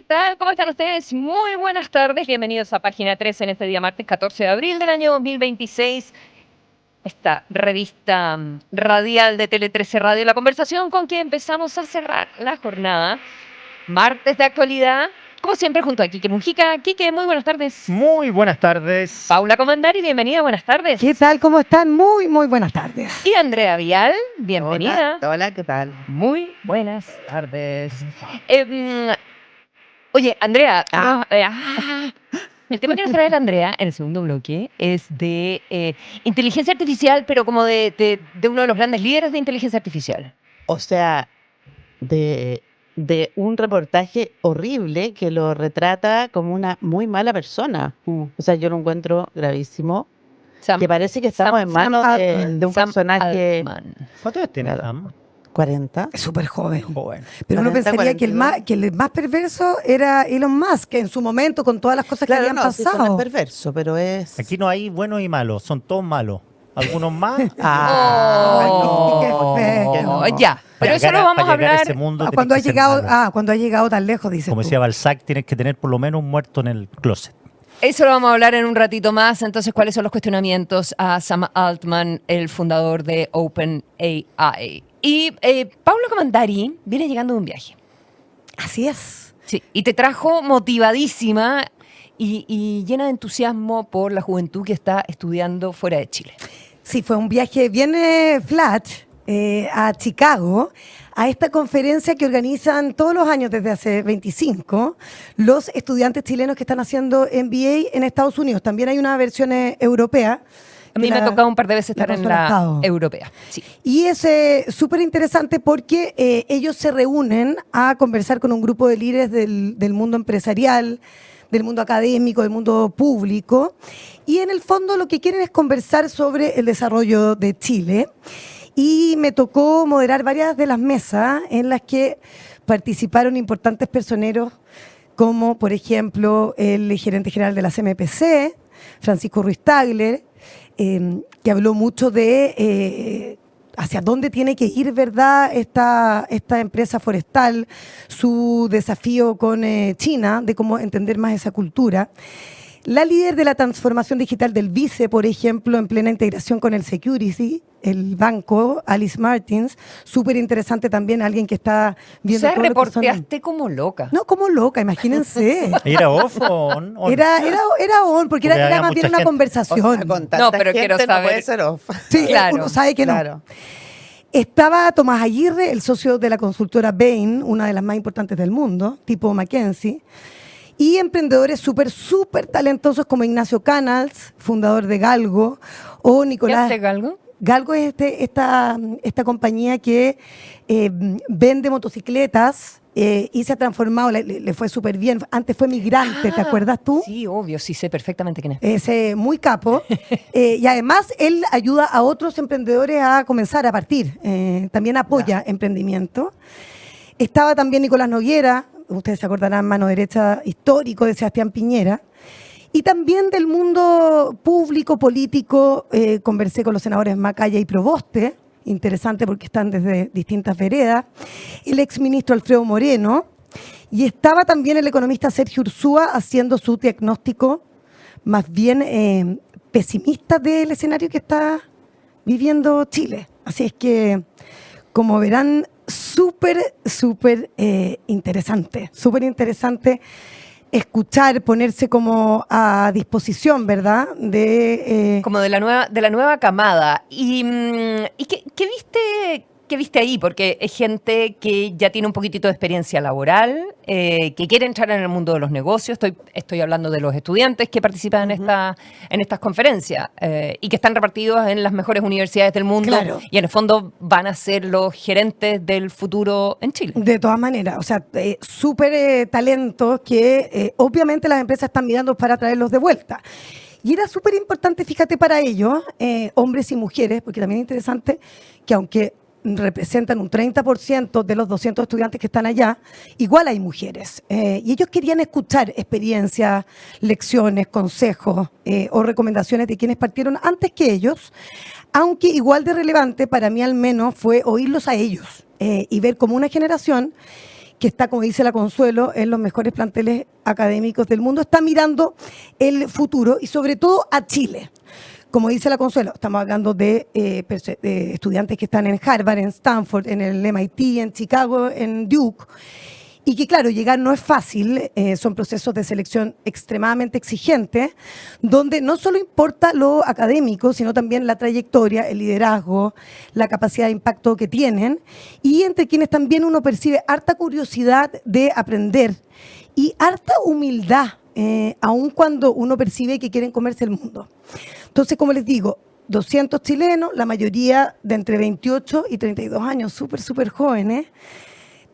tal? ¿Cómo están ustedes? Muy buenas tardes. Bienvenidos a Página 3 en este día martes 14 de abril del año 2026. Esta revista radial de Tele 13 Radio, la conversación con quien empezamos a cerrar la jornada. Martes de actualidad, como siempre, junto a Quique Mujica. Quique, muy buenas tardes. Muy buenas tardes. Paula Comandari, bienvenida, buenas tardes. ¿Qué tal? ¿Cómo están? Muy buenas tardes. Y Andrea Vial, bienvenida. Hola, ¿qué tal? Muy buenas tardes. Oye, Andrea, el tema que nos trae Andrea en el segundo bloque es de inteligencia artificial, pero como de uno de los grandes líderes de inteligencia artificial. O sea, de un reportaje horrible que lo retrata como una muy mala persona. O sea, yo lo encuentro gravísimo. Que parece que estamos en manos de un personaje... ¿Cuántos años tiene Sam? 40. Es súper joven. Joven. Pero uno 40, pensaría que el 42. más perverso era Elon Musk, en su momento, con todas las cosas que Claro, habían no, sí, eso no pasado. es perverso, pero es... Aquí no hay buenos y malos, son todos malos. Algunos más. Oh, qué feo. Oh, ya, pero eso lo vamos a hablar Ese mundo tienes Cuando ha que ser llegado, malo. cuando ha llegado tan lejos, dices Como tú. decía Balzac, tienes que tener por lo menos un muerto en el closet. Eso lo vamos a hablar en un ratito más. Entonces, ¿cuáles son los cuestionamientos a Sam Altman, el fundador de OpenAI? Y Paula Comandari viene llegando de un viaje. Así es. Sí, y te trajo motivadísima y llena de entusiasmo por la juventud que está estudiando fuera de Chile. Sí, fue un viaje bien flash a Chicago, a esta conferencia que organizan todos los años desde hace 25 los estudiantes chilenos que están haciendo MBA en Estados Unidos. También hay una versión europea. A mí me ha tocado un par de veces estar en la Estado. europea. Sí. Y es súper interesante porque ellos se reúnen a conversar con un grupo de líderes del mundo empresarial, del mundo académico, del mundo público. Y en el fondo lo que quieren es conversar sobre el desarrollo de Chile. Y me tocó moderar varias de las mesas en las que participaron importantes personeros como, por ejemplo, el gerente general de la CMPC, Francisco Ruiz Tagler, que habló mucho de hacia dónde tiene que ir, ¿verdad?, esta empresa forestal, su desafío con China, de cómo entender más esa cultura. La líder de la transformación digital del Vice, por ejemplo, en plena integración con el Security, el banco, Alice Martins, súper interesante también, alguien que está viendo O sea, todo lo que son- reporteaste como loca. No, como loca, imagínense. ¿Era off o on? Era on, porque Porque era había más bien mucha una gente. conversación. O sea, con tanta No, pero gente quiero no saber. puede ser off. Sí, Claro, uno sabe que no. Claro. Estaba Tomás Aguirre, el socio de la consultora Bain, una de las más importantes del mundo, tipo McKinsey, y emprendedores súper talentosos como Ignacio Canals, fundador de Galgo, o ¿Qué Nicolás... hace Galgo? Galgo es esta compañía que vende motocicletas y se ha transformado, le fue súper bien. Antes fue migrante, ¿te acuerdas tú? Sí, obvio, sí sé perfectamente quién es. Es muy capo. Y además él ayuda a otros emprendedores a comenzar a partir. También apoya emprendimiento. Estaba también Nicolás Noguera, ustedes se acordarán, mano derecha histórico de Sebastián Piñera. Y también del mundo público, político, conversé con los senadores Macaya y Proboste, interesante porque están desde distintas veredas, el exministro Alfredo Moreno, y estaba también el economista Sergio Ursúa haciendo su diagnóstico más bien pesimista del escenario que está viviendo Chile. Así es que, como verán, súper interesante escuchar, ponerse como a disposición, ¿verdad? Como de la nueva camada. ¿Y qué viste ahí? Porque es gente que ya tiene un poquitito de experiencia laboral, que quiere entrar en el mundo de los negocios. Estoy hablando de los estudiantes que participan en estas conferencias y que están repartidos en las mejores universidades del mundo. Claro. Y en el fondo van a ser los gerentes del futuro en Chile. De todas maneras, o sea, súper talentos que obviamente las empresas están mirando para traerlos de vuelta. Y era súper importante, fíjate, para ellos, hombres y mujeres, porque también es interesante que aunque representan un 30% de los 200 estudiantes que están allá, igual hay mujeres. Y ellos querían escuchar experiencias, lecciones, consejos o recomendaciones de quienes partieron antes que ellos, aunque igual de relevante para mí al menos fue oírlos a ellos y ver como una generación que está, como dice la Consuelo, en los mejores planteles académicos del mundo, está mirando el futuro y sobre todo a Chile. Como dice la Consuelo, estamos hablando de estudiantes que están en Harvard, en Stanford, en el MIT, en Chicago, en Duke. Y que claro, llegar no es fácil, son procesos de selección extremadamente exigentes, donde no solo importa lo académico, sino también la trayectoria, el liderazgo, la capacidad de impacto que tienen, y entre quienes también uno percibe harta curiosidad de aprender y harta humildad, aun cuando uno percibe que quieren comerse el mundo. Entonces, como les digo, 200 chilenos, la mayoría de entre 28 y 32 años, súper jóvenes,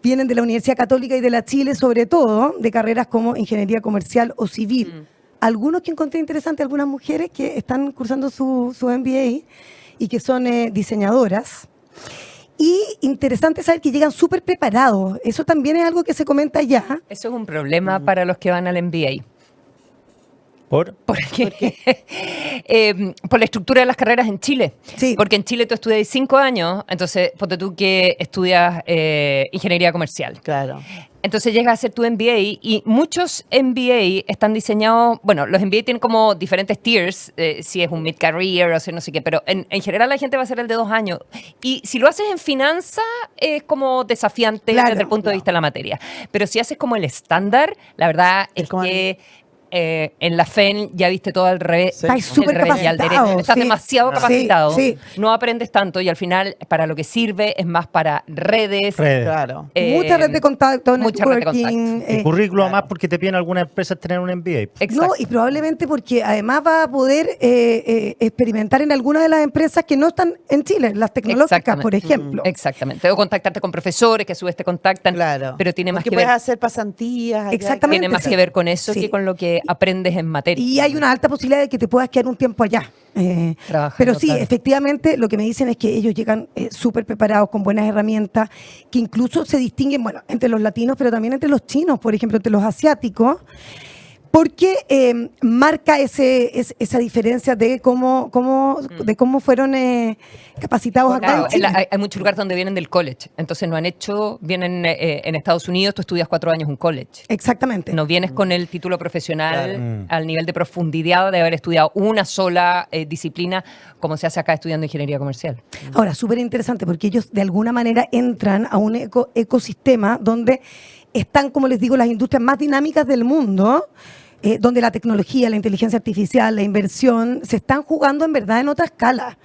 vienen de la Universidad Católica y de la Chile, sobre todo, de carreras como ingeniería comercial o civil. Algunos que encontré interesantes, algunas mujeres que están cursando su MBA y que son diseñadoras. Y interesante saber que llegan súper preparados. Eso también es algo que se comenta ya. Eso es un problema para los que van al MBA. ¿Por? Porque, por la estructura de las carreras en Chile. Sí. Porque en Chile tú estudias 5 años, entonces ponte tú que estudias ingeniería comercial. Claro. Entonces llegas a hacer tu MBA y muchos MBA están diseñados, bueno, los MBA tienen como diferentes tiers, si es un mid-career o si no sé qué, pero en general la gente va a hacer el de 2 años. Y si lo haces en finanzas es como desafiante desde el punto de vista de la materia. Pero si haces como el estándar, la verdad es que... en la FEN ya viste todo al revés. Sí. Estás súper capacitado. Estás demasiado capacitado. Sí. No aprendes tanto y al final para lo que sirve es más para redes. Claro. Mucha red de contacto, mucha red de networking. contacto. El currículo más porque te piden algunas empresas tener un MBA. Exacto. No, y probablemente porque además va a poder experimentar en algunas de las empresas que no están en Chile, las tecnológicas, por ejemplo. Exactamente. O contactarte con profesores que a su vez te contactan. Claro. Pero tiene más Porque que ver. puedes hacer pasantías. allá. Exactamente. Tiene más que ver con eso Sí. que con lo que aprendes en materia. Y hay una alta posibilidad de que te puedas quedar un tiempo allá. Trabajando, Pero sí, claro. efectivamente, lo que me dicen es que ellos llegan súper preparados, con buenas herramientas, que incluso se distinguen, bueno, entre los latinos, pero también entre los chinos, por ejemplo, entre los asiáticos, porque marca esa diferencia de cómo fueron capacitados acá Claro, en Chile. hay muchos lugares donde vienen del college, entonces vienen en Estados Unidos, tú estudias 4 años un college. Exactamente. No vienes con el título profesional Claro. al nivel de profundidad de haber estudiado una sola disciplina, como se hace acá estudiando ingeniería comercial. Ahora, súper interesante porque ellos de alguna manera entran a un ecosistema donde están, como les digo, las industrias más dinámicas del mundo, donde la tecnología, la inteligencia artificial, la inversión se están jugando en verdad en otra escala.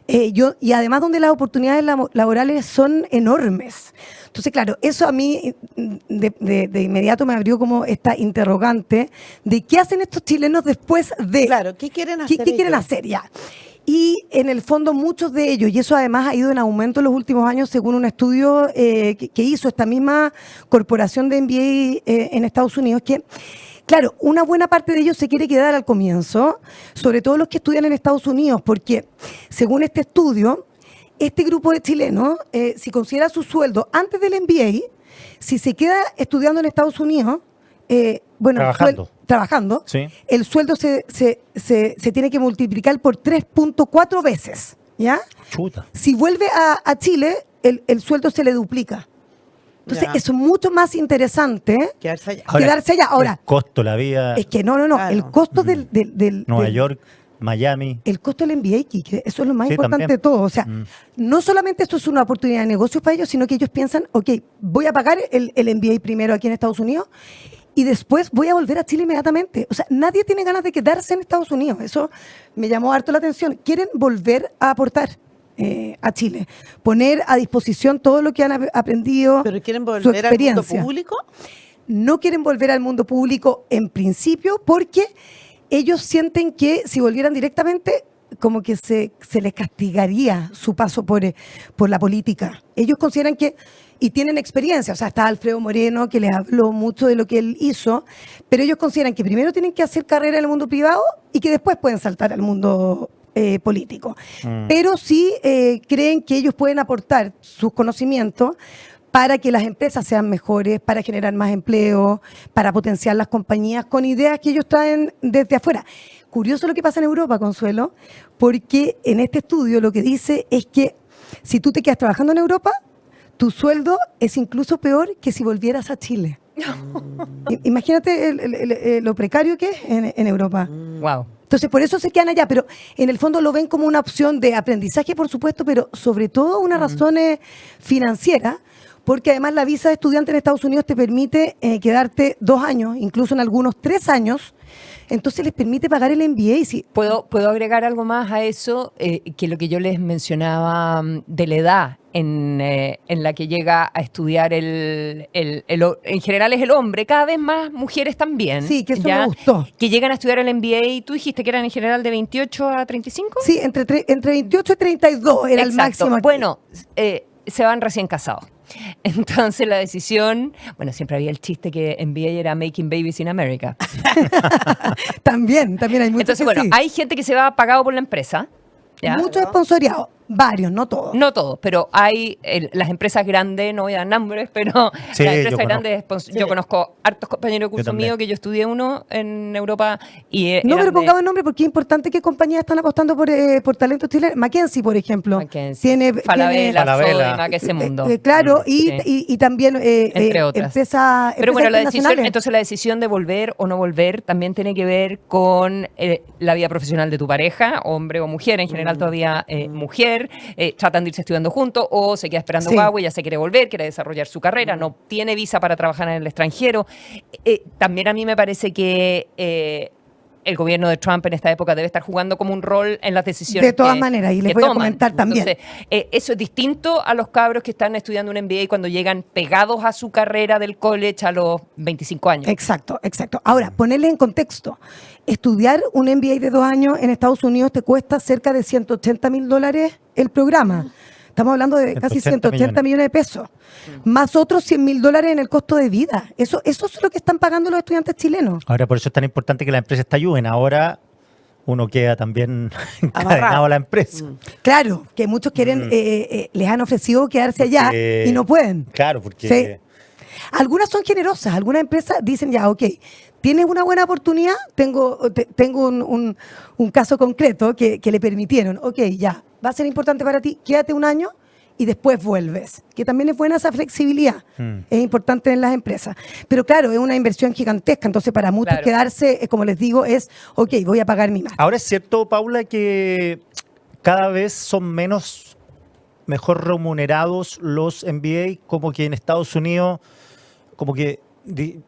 Y además donde las oportunidades laborales son enormes. Entonces, claro, eso a mí de inmediato me abrió como esta interrogante de qué hacen estos chilenos después de... Claro, ¿qué quieren hacer? ¿Qué quieren hacer ya? Y en el fondo muchos de ellos, y eso además ha ido en aumento en los últimos años según un estudio que hizo esta misma corporación de MBA en Estados Unidos, que claro, una buena parte de ellos se quiere quedar al comienzo, sobre todo los que estudian en Estados Unidos, porque según este estudio, este grupo de chilenos, si considera su sueldo antes del MBA, si se queda estudiando en Estados Unidos, trabajando, Sí. el sueldo se tiene que multiplicar por 3.4 veces, ¿ya? Chuta. Si vuelve a Chile, el sueldo se le duplica. Entonces, Ya. eso es mucho más interesante Quedarse allá. quedarse allá. Ahora, El costo, la vida, es que no. Claro. El costo del Nueva del- York, Miami. el costo del MBA, Quique, eso es lo más Sí, importante también. de todo. O sea, no solamente esto es una oportunidad de negocio para ellos, sino que ellos piensan, ok, voy a pagar el MBA primero aquí en Estados Unidos y después voy a volver a Chile inmediatamente. O sea, nadie tiene ganas de quedarse en Estados Unidos. Eso me llamó harto la atención. Quieren volver a aportar a Chile, poner a disposición todo lo que han aprendido, ¿Pero quieren su volver al mundo experiencia. público? No quieren volver al mundo público en principio porque ellos sienten que si volvieran directamente, como que se les castigaría su paso por la política. Ellos consideran que, y tienen experiencia, o sea, está Alfredo Moreno, que les habló mucho de lo que él hizo, pero ellos consideran que primero tienen que hacer carrera en el mundo privado y que después pueden saltar al mundo político. Pero sí creen que ellos pueden aportar sus conocimientos para que las empresas sean mejores, para generar más empleo, para potenciar las compañías con ideas que ellos traen desde afuera. Curioso lo que pasa en Europa, Consuelo, porque en este estudio lo que dice es que si tú te quedas trabajando en Europa, tu sueldo es incluso peor que si volvieras a Chile. Imagínate lo precario que es en Europa. Wow. Entonces, por eso se quedan allá, pero en el fondo lo ven como una opción de aprendizaje, por supuesto, pero sobre todo una razón financiera, porque además la visa de estudiante en Estados Unidos te permite quedarte 2 años, incluso en algunos 3 años. Entonces les permite pagar el MBA. Si, ¿Puedo agregar algo más a eso? Que lo que yo les mencionaba de la edad en la que llega a estudiar en general es el hombre, cada vez más mujeres también. Sí, que eso me gustó. Que llegan a estudiar el MBA, tú dijiste que eran en general de 28 a 35. Sí, entre 28 y 32 era el máximo. Aquí. Bueno, se van recién casados. Entonces la decisión, bueno, siempre había el chiste que MBA era Making Babies in America. También hay muchos. Entonces, bueno, hay gente que se va pagado por la empresa. ¿Ya? Muchos sponsoriados, varios, no todos. No todos, pero hay las empresas grandes, no voy a dar nombres, pero Sí, las empresas yo grandes, yo conozco hartos compañeros de curso mío que yo estudié uno en Europa y no, pero pongamos el nombre porque es importante qué compañías están apostando por talentos chilenos. McKinsey, por ejemplo. McKinsey, Falabella, Sodima, que ese mundo. Claro, Sí. y también entre otras. empresas Pero bueno, internacionales. entonces la decisión de volver o no volver también tiene que ver con la vida profesional de tu pareja, hombre o mujer, en general todavía mujer, tratan de irse estudiando juntos o se queda esperando guagua y ya se quiere volver, quiere desarrollar su carrera, no tiene visa para trabajar en el extranjero. También a mí me parece que el gobierno de Trump en esta época debe estar jugando como un rol en las decisiones de todas maneras, y les voy a comentar también. Entonces, eso es distinto a los cabros que están estudiando un MBA cuando llegan pegados a su carrera del college a los 25 años. Exacto. Ahora, ponerle en contexto. Estudiar un MBA de 2 años en Estados Unidos te cuesta cerca de $180,000 el programa. Estamos hablando de casi 180 millones de pesos. Más otros $100,000 en el costo de vida. Eso es lo que están pagando los estudiantes chilenos. Ahora, por eso es tan importante que las empresas te ayuden. Ahora uno queda también encadenado a la empresa. Claro, que muchos quieren, les han ofrecido quedarse allá y no pueden. Claro, porque... Sí. Algunas son generosas, algunas empresas dicen ya, ok, tienes una buena oportunidad, tengo un caso concreto que le permitieron, ok, ya, va a ser importante para ti, quédate 1 año y después vuelves, que también es buena esa flexibilidad, es importante en las empresas. Pero claro, es una inversión gigantesca, entonces para muchos quedarse, como les digo, es, ok, voy a pagar mi máster. Ahora es cierto, Paula, que cada vez son mejor remunerados los MBA, como que en Estados Unidos, como que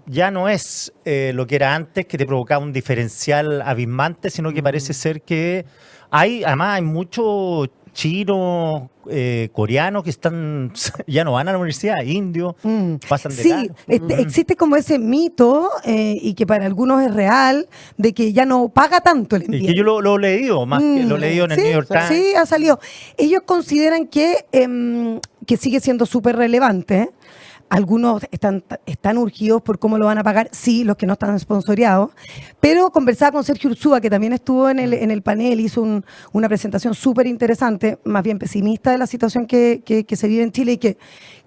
ya no es lo que era antes, que te provocaba un diferencial abismante, sino que parece ser que además hay muchos chinos, coreanos que ya no van a la universidad, indios, pasan de largo. Existe como ese mito, y que para algunos es real, de que ya no paga tanto el MBA. Y que yo lo he leído, más que lo he leído en el New York Times. Sí, ha salido. Ellos consideran que sigue siendo súper relevante. Algunos están urgidos por cómo lo van a pagar, sí, los que no están sponsoreados. Pero conversaba con Sergio Ursúa, que también estuvo en el panel, hizo una presentación súper interesante, más bien pesimista de la situación que se vive en Chile y que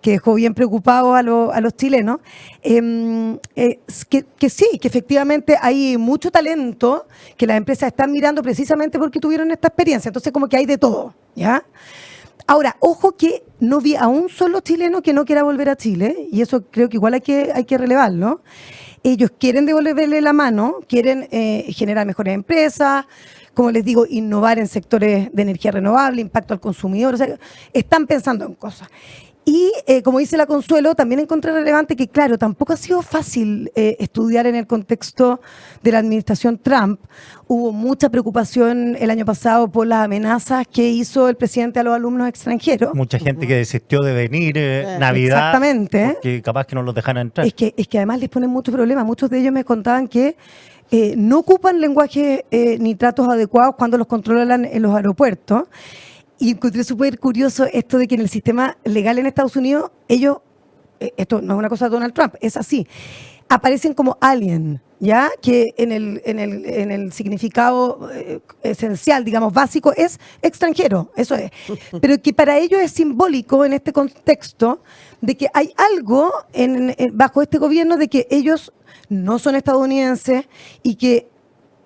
dejó bien preocupados a los chilenos. Que sí, que efectivamente hay mucho talento que las empresas están mirando precisamente porque tuvieron esta experiencia. Entonces, como que hay de todo, ¿ya? Ahora, ojo que no vi a un solo chileno que no quiera volver a Chile, y eso creo que igual hay que relevarlo. Ellos quieren devolverle la mano, quieren generar mejores empresas, como les digo, innovar en sectores de energía renovable, impacto al consumidor, o sea, están pensando en cosas. Y como dice la Consuelo, también encontré relevante que, claro, tampoco ha sido fácil estudiar en el contexto de la administración Trump. Hubo mucha preocupación el año pasado por las amenazas que hizo el presidente a los alumnos extranjeros. Mucha gente que desistió de venir Navidad. Exactamente. Porque capaz que no los dejaran entrar. Es que además les ponen muchos problemas. Muchos de ellos me contaban que no ocupan lenguaje ni tratos adecuados cuando los controlan en los aeropuertos. Y encontré súper curioso esto de que en el sistema legal en Estados Unidos, ellos, esto no es una cosa de Donald Trump, es así, aparecen como alien, ¿ya? Que en el significado esencial, digamos, básico, es extranjero, eso es. Pero que para ellos es simbólico en este contexto de que hay algo bajo este gobierno de que ellos no son estadounidenses y que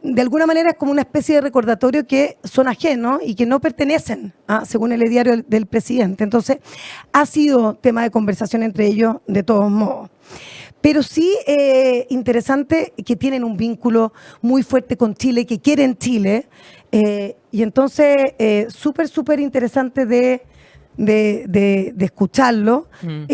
de alguna manera es como una especie de recordatorio que son ajenos y que no pertenecen, según el diario del presidente. Entonces, ha sido tema de conversación entre ellos de todos modos. Pero sí interesante que tienen un vínculo muy fuerte con Chile, que quieren Chile. Y entonces, súper interesante de escucharlo,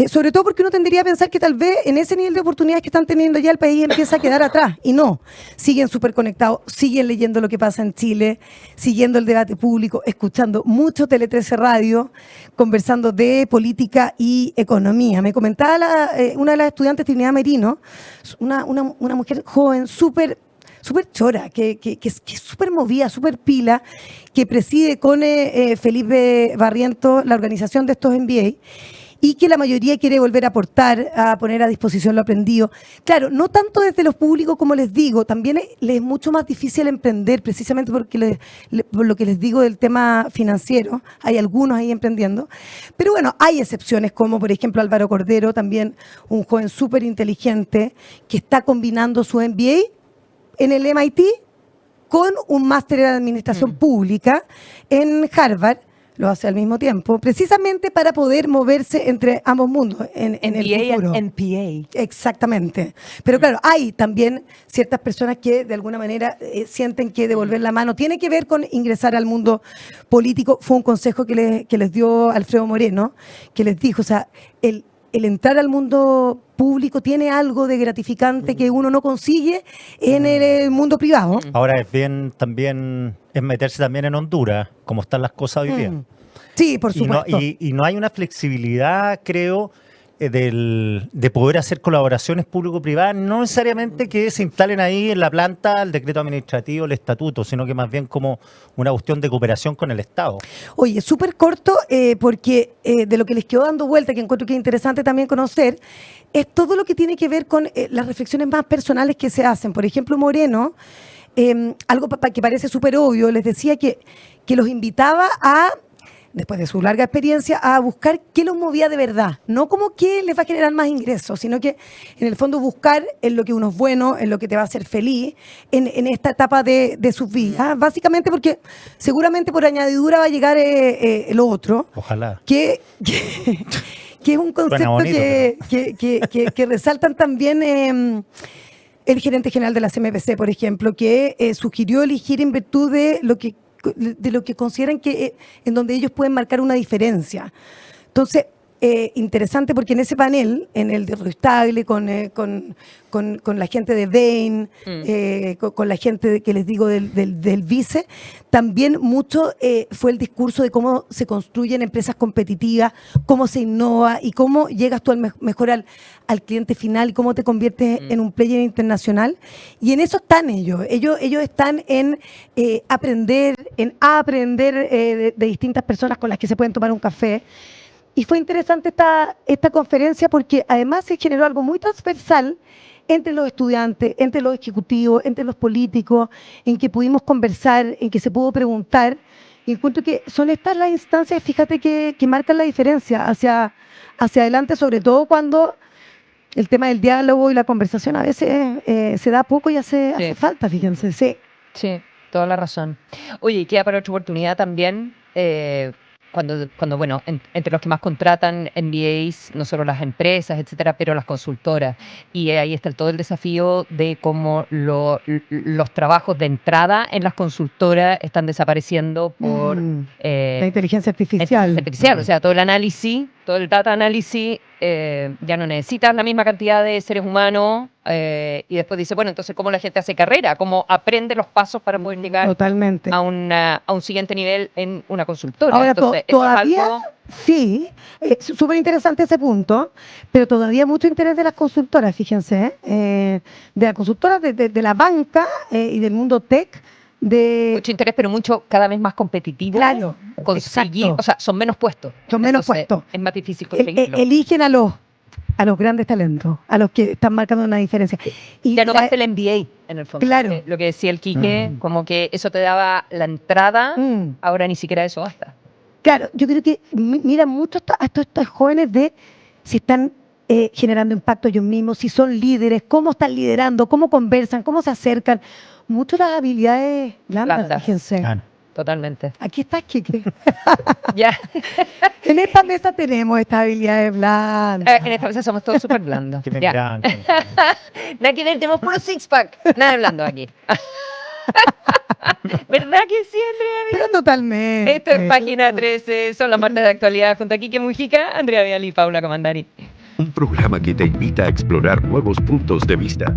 sobre todo porque uno tendría a pensar que tal vez en ese nivel de oportunidades que están teniendo ya el país empieza a quedar atrás, y no, siguen súper conectados, siguen leyendo lo que pasa en Chile, siguiendo el debate público, escuchando mucho Tele 13 Radio, conversando de política y economía. Me comentaba una de las estudiantes, Trinidad Merino, una mujer joven, súper chora, que es súper movida, súper pila, que preside con Felipe Barrientos la organización de estos MBA, y que la mayoría quiere volver a aportar, a poner a disposición lo aprendido. Claro, no tanto desde los públicos, como les digo, también les es mucho más difícil emprender, precisamente porque por lo que les digo del tema financiero, hay algunos ahí emprendiendo, pero bueno, hay excepciones como por ejemplo Álvaro Cordero, también un joven súper inteligente, que está combinando su MBA en el MIT con un máster en administración pública en Harvard, lo hace al mismo tiempo, precisamente para poder moverse entre ambos mundos en el futuro. MPA. Exactamente. Pero claro, hay también ciertas personas que de alguna manera sienten que devolver la mano tiene que ver con ingresar al mundo político. Fue un consejo que les dio Alfredo Moreno, que les dijo, o sea, el entrar al mundo público tiene algo de gratificante que uno no consigue en el mundo privado. Ahora es bien también, es meterse también en Honduras, como están las cosas hoy día. Sí, por supuesto. Y no hay una flexibilidad, creo, de poder hacer colaboraciones público-privadas, no necesariamente que se instalen ahí en la planta el decreto administrativo, el estatuto, sino que más bien como una cuestión de cooperación con el Estado. Oye, súper corto, porque de lo que les quedó dando vuelta, que encuentro que es interesante también conocer, es todo lo que tiene que ver con las reflexiones más personales que se hacen. Por ejemplo, Moreno, algo que parece súper obvio, les decía que los invitaba a, después de su larga experiencia, a buscar qué los movía de verdad. No como que les va a generar más ingresos, sino que en el fondo buscar en lo que uno es bueno, en lo que te va a hacer feliz, en esta etapa de sus vidas. Básicamente porque seguramente por añadidura va a llegar lo otro. Ojalá. Que es un concepto bonito, que resaltan también el gerente general de la CMPC, por ejemplo, que sugirió elegir en virtud de lo que consideran que en donde ellos pueden marcar una diferencia. Entonces, interesante porque en ese panel, en el de Ruiz Tagle, con la gente de Bain, con la gente que les digo del vice, también mucho fue el discurso de cómo se construyen empresas competitivas, cómo se innova y cómo llegas tú mejor al cliente final y cómo te conviertes en un player internacional. Y en eso están ellos. Ellos están en aprender de distintas personas con las que se pueden tomar un café. Y fue interesante esta conferencia porque además se generó algo muy transversal entre los estudiantes, entre los ejecutivos, entre los políticos, en que pudimos conversar, en que se pudo preguntar. Y encuentro que son estas las instancias, fíjate, que marcan la diferencia hacia adelante, sobre todo cuando el tema del diálogo y la conversación a veces se da poco y hace falta, fíjense. Sí, toda la razón. Oye, y queda para otra oportunidad también. Cuando bueno, entre los que más contratan MBAs, no solo las empresas, etcétera, pero las consultoras. Y ahí está todo el desafío de cómo los trabajos de entrada en las consultoras están desapareciendo por la inteligencia artificial. O sea, todo el análisis, todo el data análisis, ya no necesitas la misma cantidad de seres humanos. Y después dice, bueno, entonces, ¿cómo la gente hace carrera? ¿Cómo aprende los pasos para poder llegar totalmente a un siguiente nivel en una consultora? Ahora, entonces, todavía, es algo... sí, es súper interesante ese punto, pero todavía mucho interés de las consultoras, fíjense, de las consultoras, de la banca y del mundo tech. Mucho interés, pero cada vez más competitivo. Claro, conseguir, exacto. O sea, son menos puestos. Son menos puestos. Es más difícil conseguirlo. Eligen a los grandes talentos, a los que están marcando una diferencia. Y ya no basta el MBA, en el fondo. Claro. Lo que decía el Quique, como que eso te daba la entrada, ahora ni siquiera eso basta. Claro, yo creo que miran mucho a estos jóvenes de si están generando impacto ellos mismos, si son líderes, cómo están liderando, cómo conversan, cómo se acercan. mucho las habilidades blandas, fíjense. Claro. Totalmente. Aquí está Kike. Ya. En esta mesa tenemos estas habilidades blandas. En esta vez somos todos súper blandos. Que me Ya. miran, Nada que ver, tenemos puro six-pack. Nada de blando aquí. ¿Verdad que sí, Andrea? Pero totalmente. Esto es Página 13, son las martes de actualidad junto a Kike Mujica, Andrea Vial y Paula Comandari. Un programa que te invita a explorar nuevos puntos de vista.